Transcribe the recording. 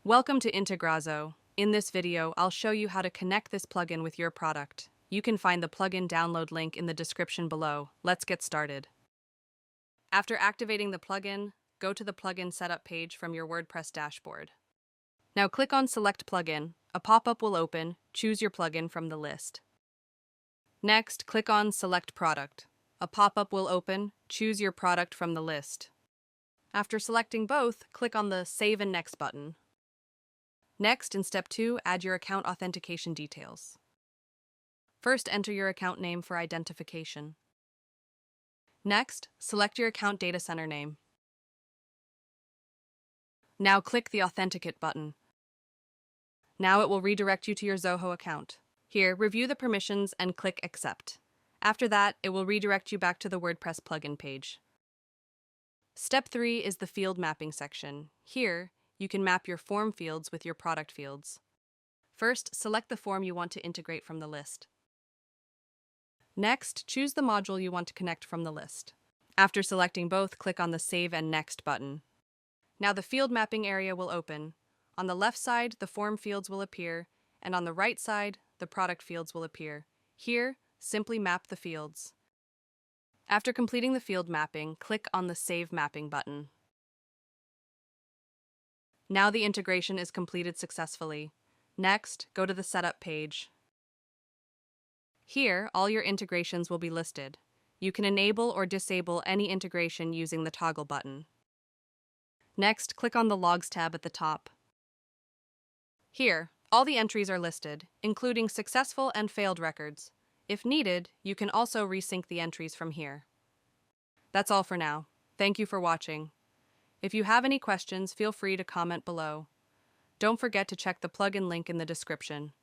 Welcome to Integrazo. In this video, I'll show you how to connect this plugin with your product. You can find the plugin download link in the description below. Let's get started. After activating the plugin, go to the plugin setup page from your WordPress dashboard. Now click on Select Plugin. A pop-up will open. Choose your plugin from the list. Next, click on Select Product. A pop-up will open. Choose your product from the list. After selecting both, click on the Save and Next button. Next, in Step 2, add your account authentication details. First, enter your account name for identification. Next, select your account data center name. Now click the Authenticate button. Now it will redirect you to your Zoho account. Here, review the permissions and click Accept. After that, it will redirect you back to the WordPress plugin page. Step 3 is the field mapping section. Here, you can map your form fields with your product fields. First, select the form you want to integrate from the list. Next, choose the module you want to connect from the list. After selecting both, click on the Save and Next button. Now the field mapping area will open. On the left side, the form fields will appear, and on the right side, the product fields will appear. Here, simply map the fields. After completing the field mapping, click on the Save Mapping button. Now the integration is completed successfully. Next, go to the Setup page. Here, all your integrations will be listed. You can enable or disable any integration using the toggle button. Next, click on the Logs tab at the top. Here, all the entries are listed, including successful and failed records. If needed, you can also resync the entries from here. That's all for now. Thank you for watching. If you have any questions, feel free to comment below. Don't forget to check the plugin link in the description.